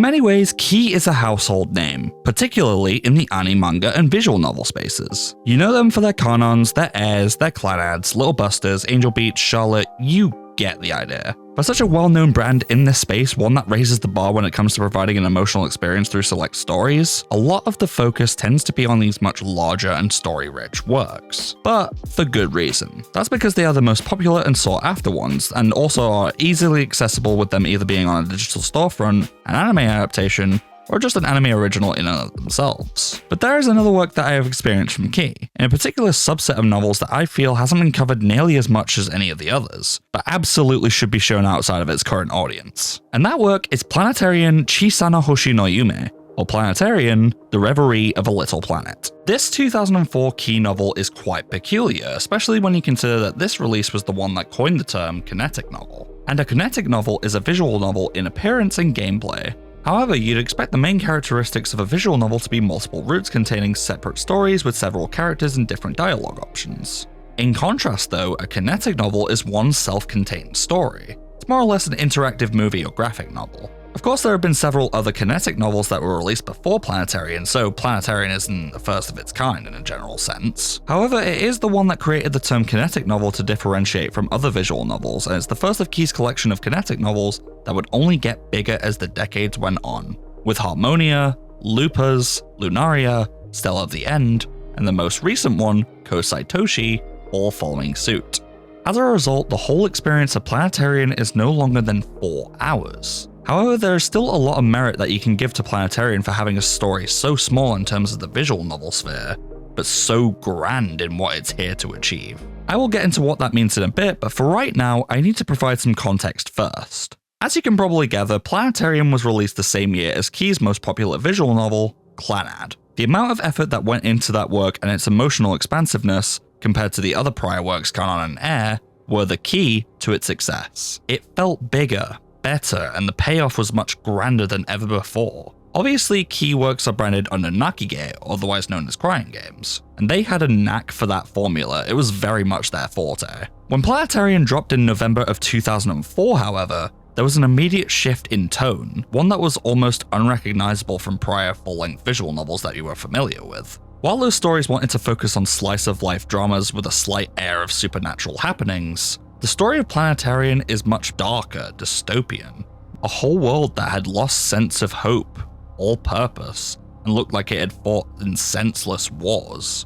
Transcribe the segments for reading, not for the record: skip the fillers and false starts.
many ways, Key is a household name, particularly in the anime, manga, and visual novel spaces. You know them for their Kanons, their Airs, their Clannads, Little Busters, Angel Beats, Charlotte, you get the idea. For such a well-known brand in this space, one that raises the bar when it comes to providing an emotional experience through select stories, a lot of the focus tends to be on these much larger and story-rich works. But for good reason. That's because they are the most popular and sought-after ones, and also are easily accessible with them either being on a digital storefront, an anime adaptation, or just an anime original in and of themselves. But there is another work that I have experienced from Key, in a particular subset of novels that I feel hasn't been covered nearly as much as any of the others, but absolutely should be shown outside of its current audience. And that work is Planetarian Chisana Hoshi no Yume, or Planetarian, The Reverie of a Little Planet. This 2004 Key novel is quite peculiar, especially when you consider that this release was the one that coined the term Kinetic Novel. And a Kinetic Novel is a visual novel in appearance and gameplay. However, you'd expect the main characteristics of a visual novel to be multiple routes containing separate stories with several characters and different dialogue options. In contrast though, a kinetic novel is one self-contained story. It's more or less an interactive movie or graphic novel. Of course, there have been several other kinetic novels that were released before Planetarian, so Planetarian isn't the first of its kind in a general sense. However, it is the one that created the term kinetic novel to differentiate from other visual novels, and it's the first of Key's collection of kinetic novels that would only get bigger as the decades went on, with Harmonia, Lupas, Lunaria, Stella of the End, and the most recent one, Kosai Toshi, all following suit. As a result, the whole experience of Planetarian is no longer than 4 hours. However, there is still a lot of merit that you can give to Planetarian for having a story so small in terms of the visual novel sphere, but so grand in what it's here to achieve. I will get into what that means in a bit, but for right now, I need to provide some context first. As you can probably gather, Planetarian was released the same year as Key's most popular visual novel, Clannad. The amount of effort that went into that work and its emotional expansiveness, compared to the other prior works Kanon and Air, were the key to its success. It felt bigger, better, and the payoff was much grander than ever before. Obviously, Key works are branded under Nakige, otherwise known as Crying Games, and they had a knack for that formula. It was very much their forte. When Planetarian dropped in November of 2004, however, there was an immediate shift in tone, one that was almost unrecognizable from prior full-length visual novels that you were familiar with. While those stories wanted to focus on slice-of-life dramas with a slight air of supernatural happenings, the story of Planetarian is much darker, dystopian. A whole world that had lost sense of hope, all purpose, and looked like it had fought in senseless wars.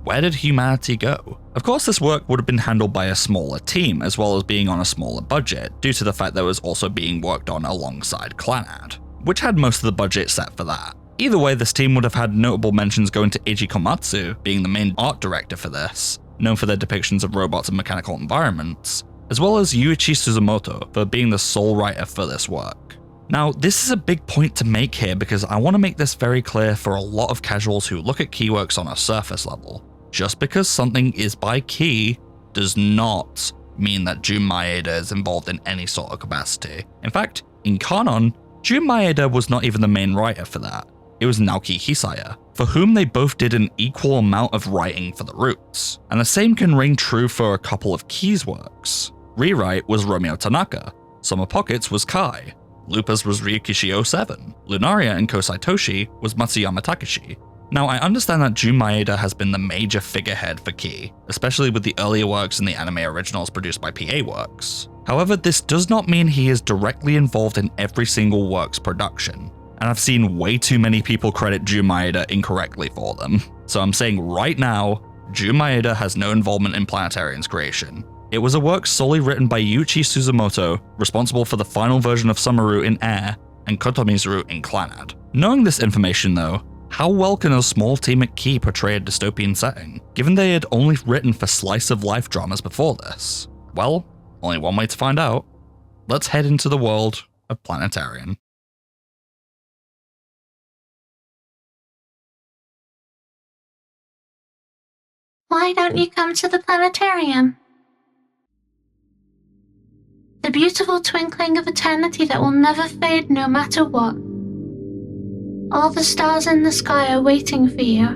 Where did humanity go? Of course, this work would have been handled by a smaller team, as well as being on a smaller budget, due to the fact that it was also being worked on alongside Clannad, which had most of the budget set for that. Either way, this team would have had notable mentions going to Eiji Komatsu, being the main art director for this, known for their depictions of robots and mechanical environments, as well as Yuichi Suzumoto for being the sole writer for this work. Now, this is a big point to make here because I want to make this very clear for a lot of casuals who look at Key works on a surface level. Just because something is by Key does not mean that Jun Maeda is involved in any sort of capacity. In fact, in Kanon, Jun Maeda was not even the main writer for that. It was Naoki Hisaya, for whom they both did an equal amount of writing for the roots. And the same can ring true for a couple of Key's works. Rewrite was Romeo Tanaka, Summer Pockets was Kai, Lupas was Ryukishi 07, Lunaria and Kosai Toshi was Matsuyama Takeshi. Now, I understand that Jun Maeda has been the major figurehead for Key, especially with the earlier works and the anime originals produced by PA Works. However, this does not mean he is directly involved in every single work's production, and I've seen way too many people credit Jun Maeda incorrectly for them. So I'm saying right now, Jun Maeda has no involvement in Planetarian's creation. It was a work solely written by Yuichi Suzumoto, responsible for the final version of Summaru in Air and Kotomizuru in Clannad. Knowing this information though, how well can a small team at Key portray a dystopian setting, given they had only written for slice-of-life dramas before this? Well, only one way to find out. Let's head into the world of Planetarian. Why don't you come to the Planetarium? The beautiful twinkling of eternity that will never fade no matter what. All the stars in the sky are waiting for you.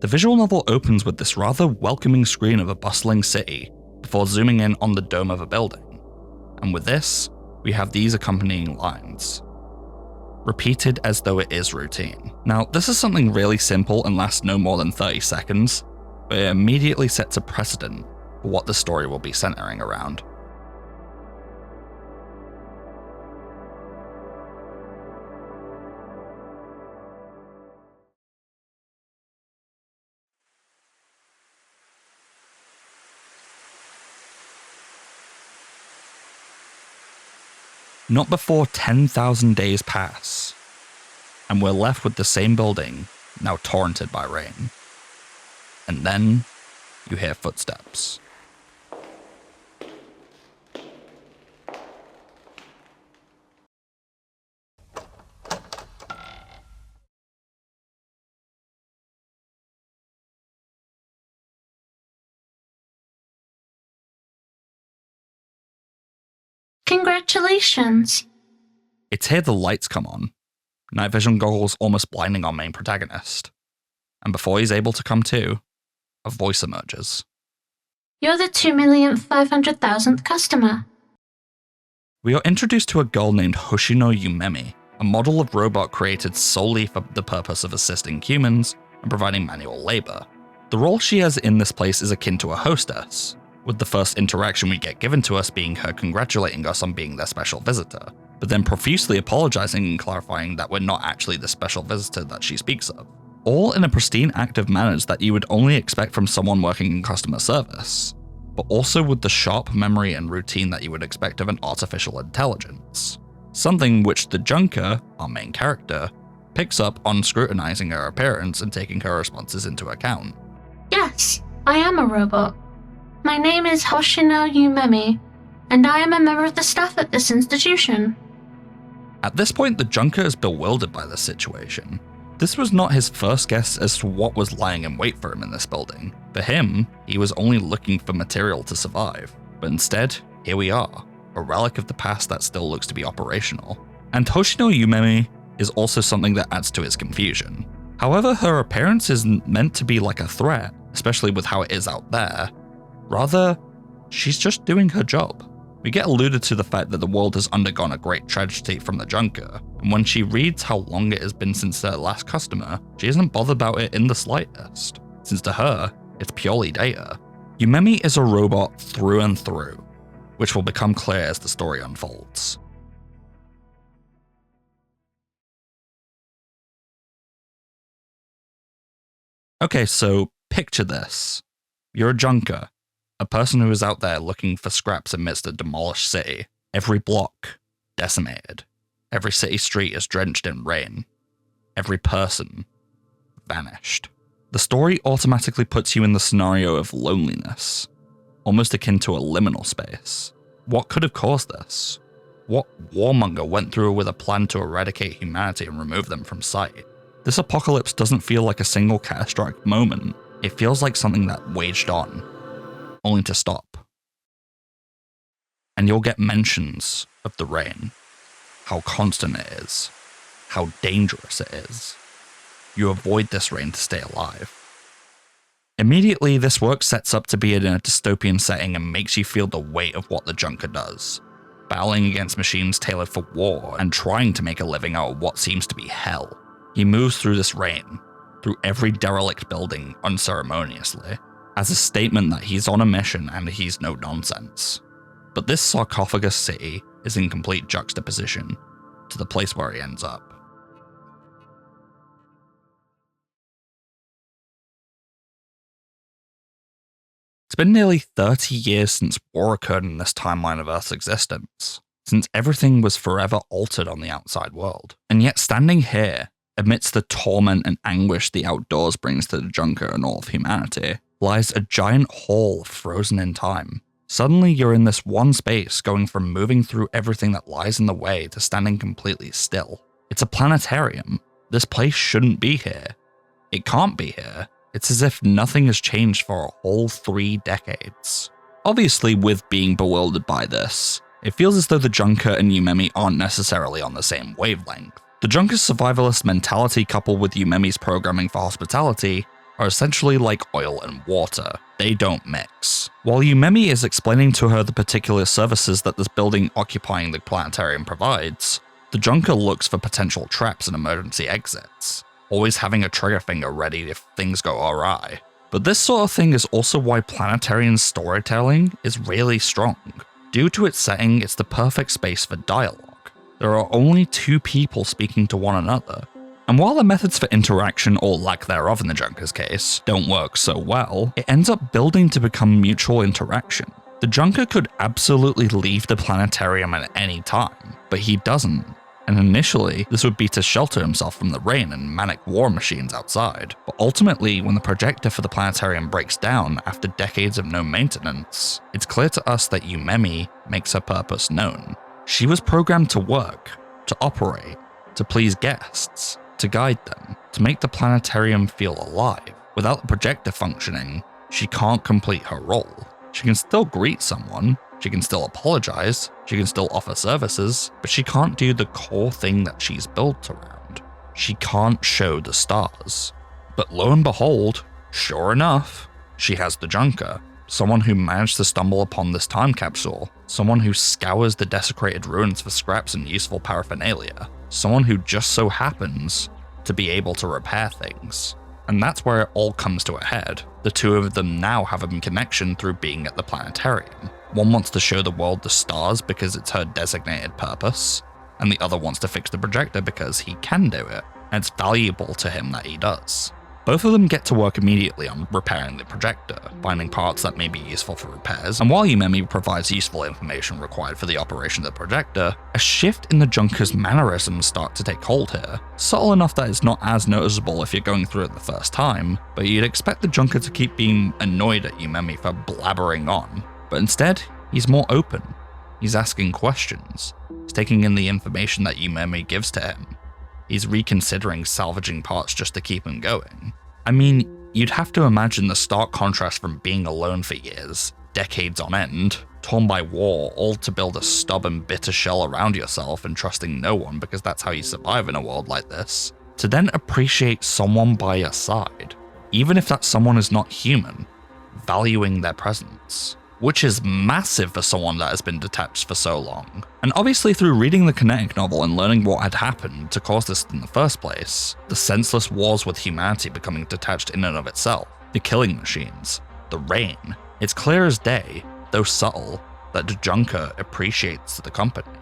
The visual novel opens with this rather welcoming screen of a bustling city, before zooming in on the dome of a building. And with this, we have these accompanying lines, repeated as though it is routine. Now, this is something really simple and lasts no more than 30 seconds, but it immediately sets a precedent for what the story will be centering around. Not before 10,000 days pass, and we're left with the same building, now torrented by rain. And then you hear footsteps. Congratulations! It's here the lights come on, night vision goggles almost blinding our main protagonist. And before he's able to come to, a voice emerges. You're the 2,500,000th customer. We are introduced to a girl named Hoshino Yumemi, a model of robot created solely for the purpose of assisting humans and providing manual labor. The role she has in this place is akin to a hostess, with the first interaction we get given to us being her congratulating us on being their special visitor, but then profusely apologizing and clarifying that we're not actually the special visitor that she speaks of. All in a pristine act of manners that you would only expect from someone working in customer service, but also with the sharp memory and routine that you would expect of an artificial intelligence. Something which the Junker, our main character, picks up on scrutinizing her appearance and taking her responses into account. Yes, I am a robot. My name is Hoshino Yumemi, and I am a member of the staff at this institution. At this point, the Junker is bewildered by the situation. This was not his first guess as to what was lying in wait for him in this building. For him, he was only looking for material to survive. But instead, here we are, a relic of the past that still looks to be operational. And Hoshino Yumemi is also something that adds to his confusion. However, her appearance isn't meant to be like a threat, especially with how it is out there. Rather, she's just doing her job. We get alluded to the fact that the world has undergone a great tragedy from the Junker, and when she reads how long it has been since their last customer, she isn't bothered about it in the slightest, since to her, it's purely data. Yumemi is a robot through and through, which will become clear as the story unfolds. Okay, so picture this. You're a Junker, a person who is out there looking for scraps amidst a demolished city. Every block decimated. Every city street is drenched in rain. Every person vanished. The story automatically puts you in the scenario of loneliness, almost akin to a liminal space. What could have caused this? What warmonger went through with a plan to eradicate humanity and remove them from sight? This apocalypse doesn't feel like a single catastrophic moment. It feels like something that waged on, only to stop. And you'll get mentions of the rain, how constant it is, how dangerous it is. You avoid this rain to stay alive. Immediately, this work sets up to be in a dystopian setting and makes you feel the weight of what the Junker does, battling against machines tailored for war and trying to make a living out of what seems to be hell. He moves through this rain, through every derelict building unceremoniously, as a statement that he's on a mission and he's no nonsense. But this sarcophagus city is in complete juxtaposition to the place where he ends up. It's been nearly 30 years since war occurred in this timeline of Earth's existence, since everything was forever altered on the outside world. And yet standing here, amidst the torment and anguish the outdoors brings to the Junker and all of humanity, lies a giant hall frozen in time. Suddenly you're in this one space, going from moving through everything that lies in the way to standing completely still. It's a planetarium. This place shouldn't be here. It can't be here. It's as if nothing has changed for a whole 3 decades. Obviously, with being bewildered by this, it feels as though the Junker and Yumemi aren't necessarily on the same wavelength. The Junker's survivalist mentality coupled with Yumemi's programming for hospitality are essentially like oil and water. They don't mix. While Yumemi is explaining to her the particular services that this building occupying the planetarium provides, the Junker looks for potential traps and emergency exits, always having a trigger finger ready if things go awry. But this sort of thing is also why Planetarian's storytelling is really strong. Due to its setting, it's the perfect space for dialogue. There are only two people speaking to one another, and while the methods for interaction, or lack thereof in the Junker's case, don't work so well, it ends up building to become mutual interaction. The Junker could absolutely leave the planetarium at any time, but he doesn't. And initially, this would be to shelter himself from the rain and manic war machines outside. But ultimately, when the projector for the planetarium breaks down after decades of no maintenance, it's clear to us that Yumemi makes her purpose known. She was programmed to work, to operate, to please guests, to guide them, to make the planetarium feel alive. Without the projector functioning, she can't complete her role. She can still greet someone, she can still apologize, she can still offer services, but she can't do the core thing that she's built around. She can't show the stars. But lo and behold, sure enough, she has the Junker, someone who managed to stumble upon this time capsule, someone who scours the desecrated ruins for scraps and useful paraphernalia, someone who just so happens to be able to repair things. And that's where it all comes to a head. The two of them now have a connection through being at the planetarium. One wants to show the world the stars because it's her designated purpose, and the other wants to fix the projector because he can do it, and it's valuable to him that he does. Both of them get to work immediately on repairing the projector, finding parts that may be useful for repairs, and while Yumemi provides useful information required for the operation of the projector, a shift in the Junker's mannerisms start to take hold here, subtle enough that it's not as noticeable if you're going through it the first time, but you'd expect the Junker to keep being annoyed at Yumemi for blabbering on. But instead, he's more open. He's asking questions. He's taking in the information that Yumemi gives to him. He's reconsidering salvaging parts just to keep him going. I mean, you'd have to imagine the stark contrast from being alone for years, decades on end, torn by war, all to build a stubborn, bitter shell around yourself and trusting no one because that's how you survive in a world like this, to then appreciate someone by your side, even if that someone is not human, valuing their presence. Which is massive for someone that has been detached for so long. And obviously through reading the Kinetic Novel and learning what had happened to cause this in the first place, the senseless wars with humanity becoming detached in and of itself, the killing machines, the rain, it's clear as day, though subtle, that the Junker appreciates the company.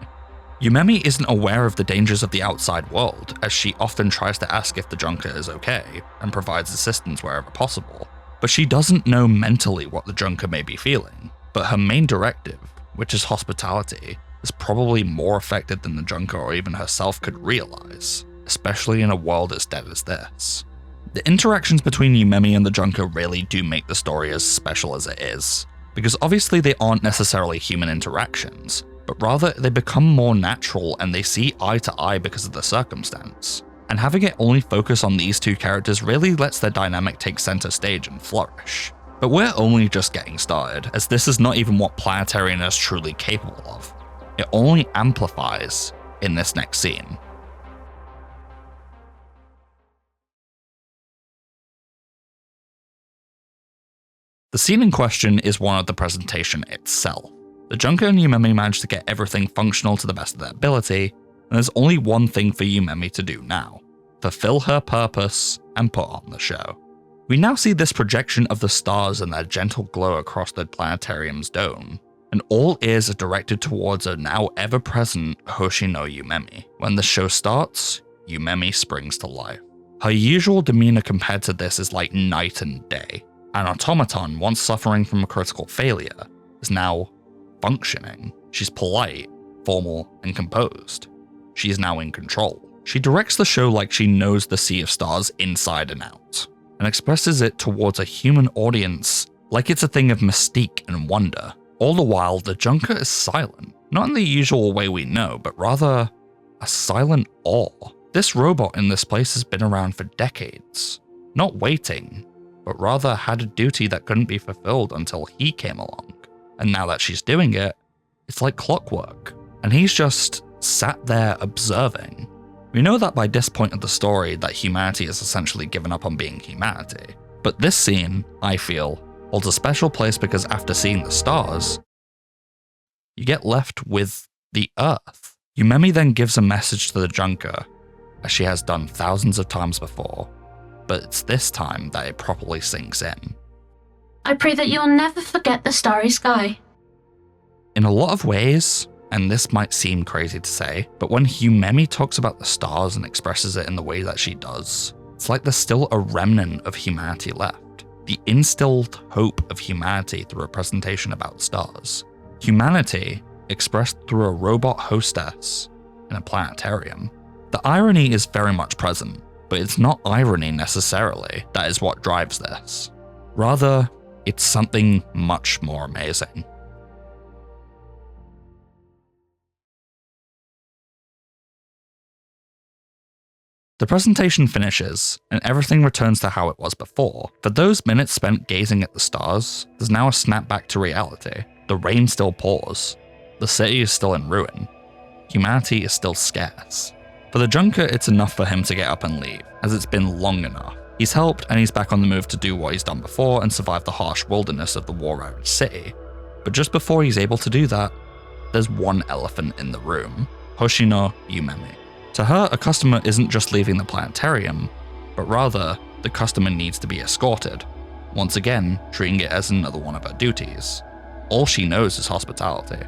Yumemi isn't aware of the dangers of the outside world, as she often tries to ask if the Junker is okay, and provides assistance wherever possible. But she doesn't know mentally what the Junker may be feeling. But her main directive, which is hospitality, is probably more effective than the Junker or even herself could realize, especially in a world as dead as this. The interactions between Yumemi and the Junker really do make the story as special as it is, because obviously they aren't necessarily human interactions, but rather they become more natural and they see eye to eye because of the circumstance. And having it only focus on these two characters really lets their dynamic take center stage and flourish. But we're only just getting started, as this is not even what Planetarian is truly capable of. It only amplifies in this next scene. The scene in question is one of the presentation itself. The Junker and Yumemi manage to get everything functional to the best of their ability, and there's only one thing for Yumemi to do now: fulfill her purpose and put on the show. We now see this projection of the stars and their gentle glow across the planetarium's dome, and all ears are directed towards a now ever-present Hoshi no Yumemi. When the show starts, Yumemi springs to life. Her usual demeanor compared to this is like night and day. An automaton once suffering from a critical failure is now functioning. She's polite, formal, and composed. She is now in control. She directs the show like she knows the sea of stars inside and out, and expresses it towards a human audience like it's a thing of mystique and wonder. All the while, the Junker is silent, not in the usual way we know, but rather a silent awe. This robot in this place has been around for decades, not waiting, but rather had a duty that couldn't be fulfilled until he came along. And now that she's doing it, it's like clockwork, and he's just sat there observing. We know that by this point of the story that humanity has essentially given up on being humanity. But this scene, I feel, holds a special place because after seeing the stars, you get left with the Earth. Yumemi then gives a message to the Junker, as she has done thousands of times before, but it's this time that it properly sinks in. I pray that you'll never forget the starry sky. In a lot of ways, and this might seem crazy to say, but when Yumemi talks about the stars and expresses it in the way that she does, it's like there's still a remnant of humanity left. The instilled hope of humanity through a presentation about stars. Humanity expressed through a robot hostess in a planetarium. The irony is very much present, but it's not irony necessarily that is what drives this. Rather, it's something much more amazing. The presentation finishes, and everything returns to how it was before. For those minutes spent gazing at the stars, there's now a snap back to reality. The rain still pours. The city is still in ruin. Humanity is still scarce. For the Junker, it's enough for him to get up and leave, as it's been long enough. He's helped, and he's back on the move to do what he's done before and survive the harsh wilderness of the war-ravaged city. But just before he's able to do that, there's one elephant in the room: Hoshino Yumemi. To her, a customer isn't just leaving the planetarium, but rather, the customer needs to be escorted, once again treating it as another one of her duties. All she knows is hospitality.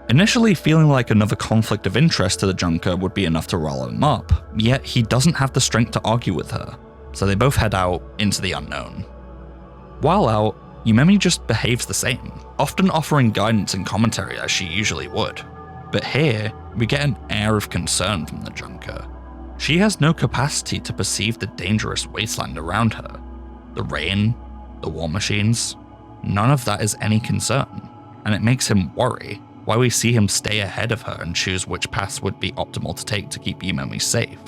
Initially feeling like another conflict of interest to the Junker would be enough to rile him up, yet he doesn't have the strength to argue with her, so they both head out into the unknown. While out, Yumemi just behaves the same, often offering guidance and commentary as she usually would. But here, we get an air of concern from the Junker. She has no capacity to perceive the dangerous wasteland around her. The rain, the war machines, none of that is any concern, and it makes him worry, why we see him stay ahead of her and choose which paths would be optimal to take to keep Yumemi safe.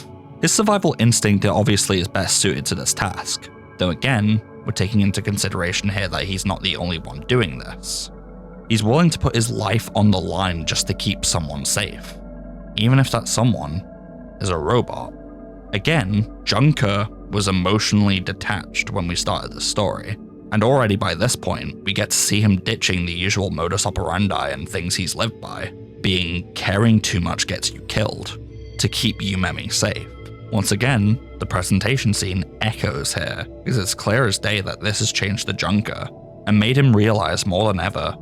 His survival instinct obviously is best suited to this task, though again, we're taking into consideration here that he's not the only one doing this. He's willing to put his life on the line just to keep someone safe, even if that someone is a robot. Again, Junker was emotionally detached when we started the story, and already by this point, we get to see him ditching the usual modus operandi and things he's lived by, being caring too much gets you killed, to keep Yumemi safe. Once again, the presentation scene echoes here, because it's clear as day that this has changed the Junker, and made him realize more than ever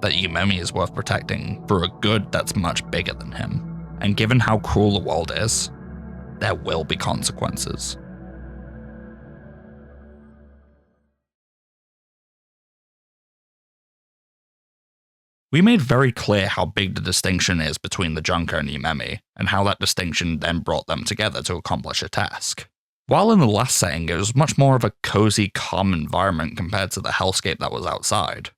that Yumemi is worth protecting for a good that's much bigger than him. And given how cruel the world is, there will be consequences. We made very clear how big the distinction is between the Junker and Yumemi, and how that distinction then brought them together to accomplish a task. While in the last setting it was much more of a cozy, calm environment compared to the hellscape that was outside.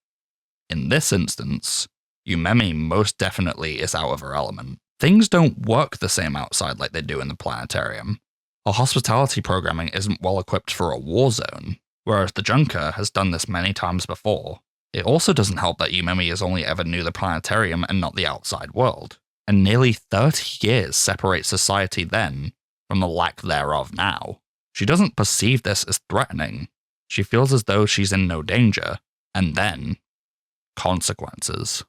In this instance, Yumemi most definitely is out of her element. Things don't work the same outside like they do in the planetarium. Our hospitality programming isn't well equipped for a war zone, whereas the Junker has done this many times before. It also doesn't help that Yumemi has only ever knew the planetarium and not the outside world, and nearly 30 years separates society then from the lack thereof now. She doesn't perceive this as threatening. She feels as though she's in no danger, and then consequences.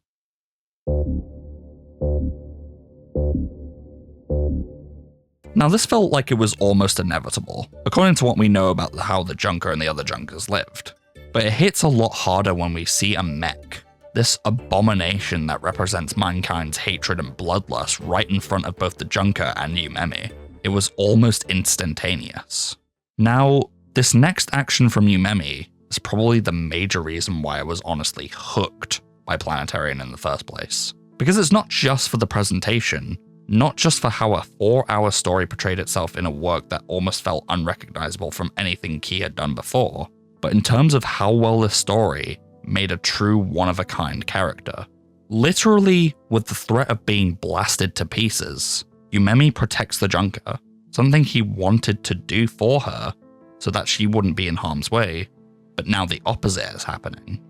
Now this felt like it was almost inevitable, according to what we know about how the Junker and the other Junkers lived. But it hits a lot harder when we see a mech, this abomination that represents mankind's hatred and bloodlust right in front of both the Junker and Yumemi. It was almost instantaneous. Now, this next action from Yumemi is probably the major reason why I was honestly hooked by Planetarian in the first place. Because it's not just for the presentation, not just for how a 4-hour story portrayed itself in a work that almost felt unrecognizable from anything Key had done before, but in terms of how well this story made a true one-of-a-kind character. Literally, with the threat of being blasted to pieces, Yumemi protects the Junker, something he wanted to do for her so that she wouldn't be in harm's way, but now the opposite is happening.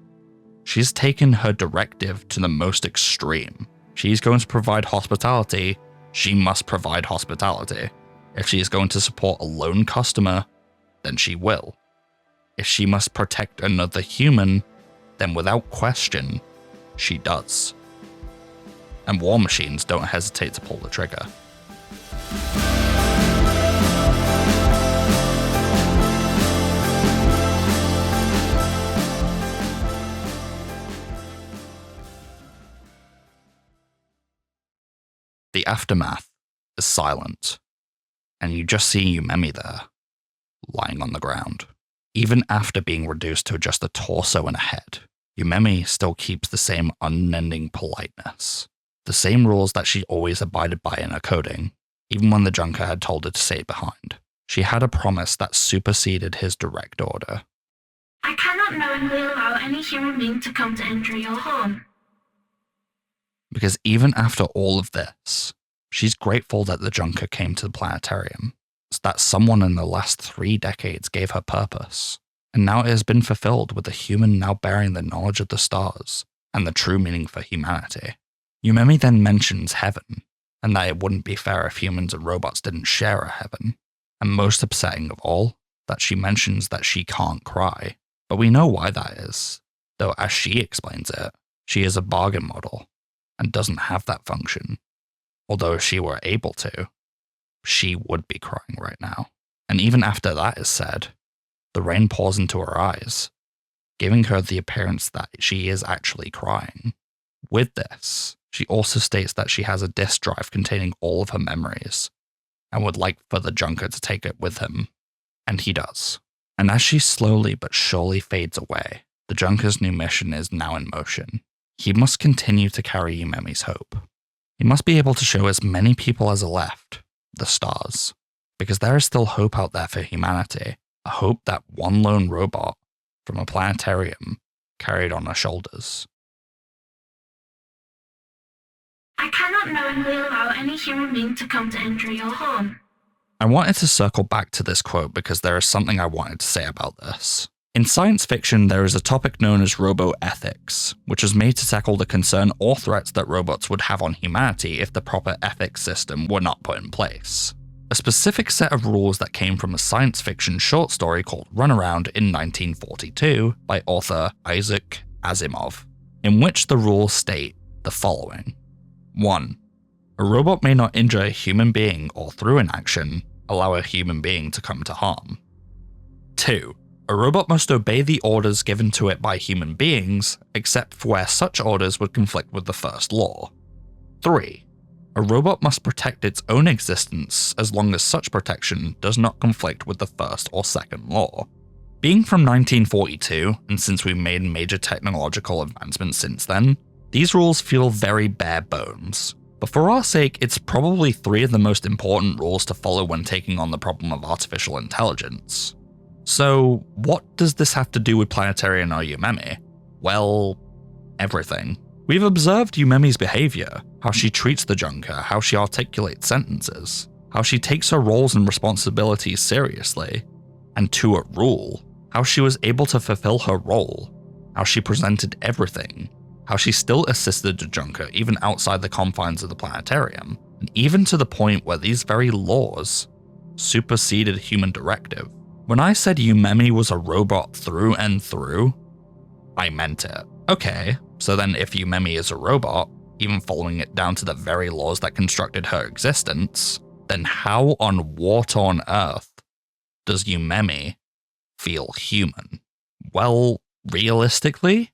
She's taken her directive to the most extreme. She's going to provide hospitality, she must provide hospitality. If she is going to support a lone customer, then she will. If she must protect another human, then without question, she does. And war machines don't hesitate to pull the trigger. The aftermath is silent, and you just see Yumemi there, lying on the ground. Even after being reduced to just a torso and a head, Yumemi still keeps the same unending politeness, the same rules that she always abided by in her coding, even when the Junker had told her to stay behind. She had a promise that superseded his direct order. I cannot knowingly allow any human being to come to injury or harm. Because even after all of this, she's grateful that the Junker came to the Planetarium, that someone in the last 3 decades gave her purpose, and now it has been fulfilled with a human now bearing the knowledge of the stars and the true meaning for humanity. Yumemi then mentions heaven, and that it wouldn't be fair if humans and robots didn't share a heaven, and most upsetting of all, that she mentions that she can't cry. But we know why that is, though as she explains it, she is a bargain model, and doesn't have that function. Although if she were able to, she would be crying right now. And even after that is said, the rain pours into her eyes, giving her the appearance that she is actually crying. With this, she also states that she has a disk drive containing all of her memories, and would like for the Junker to take it with him. And he does. And as she slowly but surely fades away, the Junker's new mission is now in motion. He must continue to carry Yumemi's hope. He must be able to show as many people as are left, the stars, because there is still hope out there for humanity, a hope that one lone robot from a planetarium carried on her shoulders. I cannot knowingly allow any human being to come to injury or harm. I wanted to circle back to this quote because there is something I wanted to say about this. In science fiction, there is a topic known as robo-ethics, which was made to tackle the concern or threats that robots would have on humanity if the proper ethics system were not put in place. A specific set of rules that came from a science fiction short story called Runaround in 1942 by author Isaac Asimov, in which the rules state the following. 1. A robot may not injure a human being or through inaction, allow a human being to come to harm. 2. A robot must obey the orders given to it by human beings, except for where such orders would conflict with the first law. 3. A robot must protect its own existence as long as such protection does not conflict with the first or second law. Being from 1942, and since we've made major technological advancements since then, these rules feel very bare bones. But for our sake, it's probably 3 of the most important rules to follow when taking on the problem of artificial intelligence. So, what does this have to do with Planetarian or Yumemi? Well, everything. We've observed Yumemi's behavior, how she treats the Junker, how she articulates sentences, how she takes her roles and responsibilities seriously, and to a rule, how she was able to fulfill her role, how she presented everything, how she still assisted the Junker even outside the confines of the Planetarium, and even to the point where these very laws superseded human directive. When I said Yumemi was a robot through and through, I meant it. Okay, so then if Yumemi is a robot, even following it down to the very laws that constructed her existence, then how on war-torn Earth does Yumemi feel human? Well, realistically,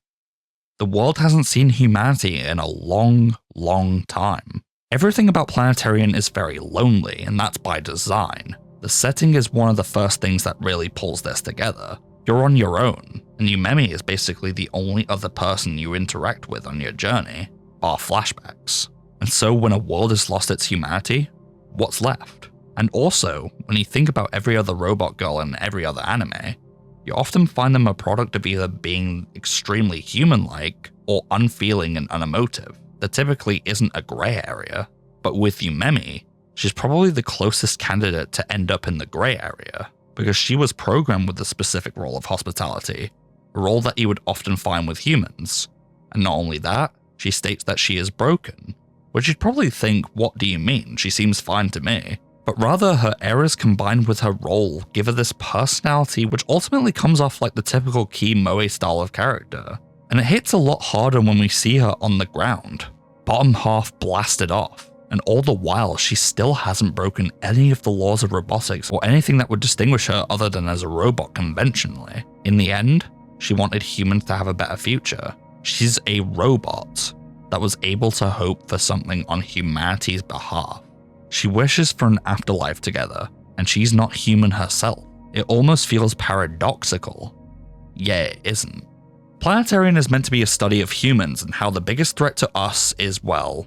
the world hasn't seen humanity in a long, long time. Everything about Planetarian is very lonely, and that's by design. The setting is one of the first things that really pulls this together. You're on your own, and Yumemi is basically the only other person you interact with on your journey, bar flashbacks. And so when a world has lost its humanity, what's left? And also, when you think about every other robot girl in every other anime, you often find them a product of either being extremely human-like or unfeeling and unemotive. There typically isn't a grey area, but with Yumemi, she's probably the closest candidate to end up in the grey area, because she was programmed with the specific role of hospitality, a role that you would often find with humans. And not only that, she states that she is broken, which you'd probably think, what do you mean? She seems fine to me. but rather her errors combined with her role give her this personality which ultimately comes off like the typical Key Moe style of character. And it hits a lot harder when we see her on the ground, bottom half blasted off, and all the while she still hasn't broken any of the laws of robotics or anything that would distinguish her other than as a robot conventionally. In the end, she wanted humans to have a better future. She's a robot that was able to hope for something on humanity's behalf. She wishes for an afterlife together, and she's not human herself. It almost feels paradoxical. Yeah, it isn't. Planetarian is meant to be a study of humans and how the biggest threat to us is, well,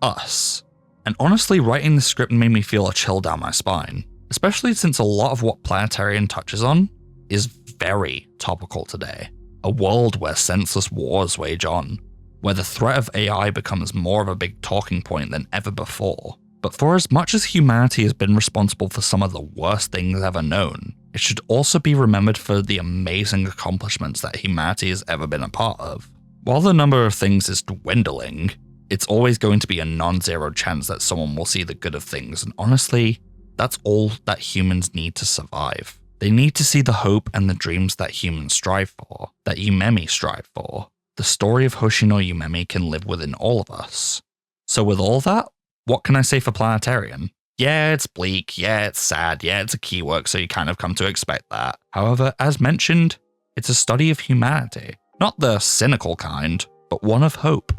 us. And honestly, writing the script made me feel a chill down my spine, especially since a lot of what Planetarian touches on is very topical today. A world where senseless wars wage on, where the threat of AI becomes more of a big talking point than ever before. But for as much as humanity has been responsible for some of the worst things ever known, it should also be remembered for the amazing accomplishments that humanity has ever been a part of. While the number of things is dwindling, it's always going to be a non-zero chance that someone will see the good of things, and honestly, that's all that humans need to survive. They need to see the hope and the dreams that humans strive for, that Yumemi strive for. The story of Hoshino Yumemi can live within all of us. So with all that, what can I say for Planetarian? Yeah, it's bleak, yeah, it's sad, yeah, it's a keywork, so you kind of come to expect that. However, as mentioned, it's a study of humanity. Not the cynical kind, but one of hope.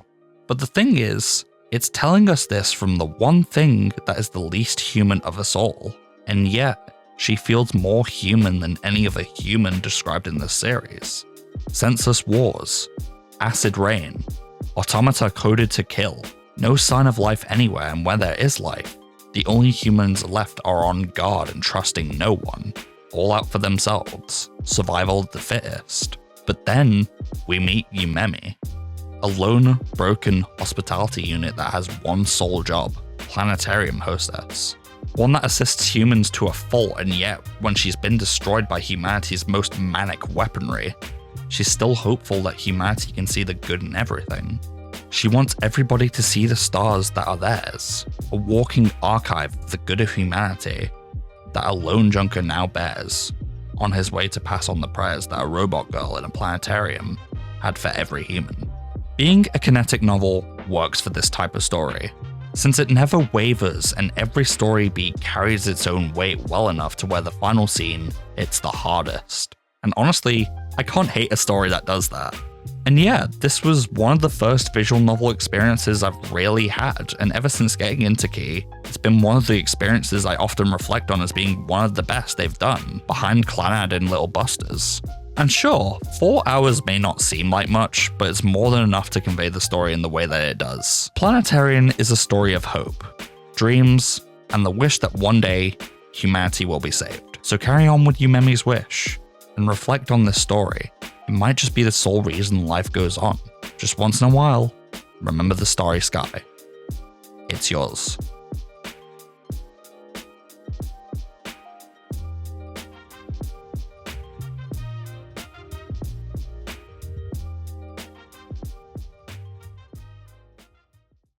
But the thing is, it's telling us this from the one thing that is the least human of us all. And yet, she feels more human than any other human described in this series. Senseless wars, acid rain, automata coded to kill, no sign of life anywhere, and where there is life, the only humans left are on guard and trusting no one, all out for themselves, survival of the fittest. But then, we meet Yumemi, a lone, broken hospitality unit that has one sole job, Planetarium hostess. One that assists humans to a fault, and yet, when she's been destroyed by humanity's most manic weaponry, she's still hopeful that humanity can see the good in everything. She wants everybody to see the stars that are theirs, a walking archive of the good of humanity that a lone junker now bears, on his way to pass on the prayers that a robot girl in a planetarium had for every human. Being a kinetic novel works for this type of story, since it never wavers and every story beat carries its own weight well enough to where the final scene hits the hardest. And honestly, I can't hate a story that does that. And yeah, this was one of the first visual novel experiences I've really had, and ever since getting into Key, it's been one of the experiences I often reflect on as being one of the best they've done, behind Clannad and Little Busters. And sure, 4 hours may not seem like much, but it's more than enough to convey the story in the way that it does. Planetarian is a story of hope, dreams, and the wish that one day, humanity will be saved. So carry on with Yumemi's wish, and reflect on this story. It might just be the sole reason life goes on. Just once in a while, remember the starry sky. It's yours.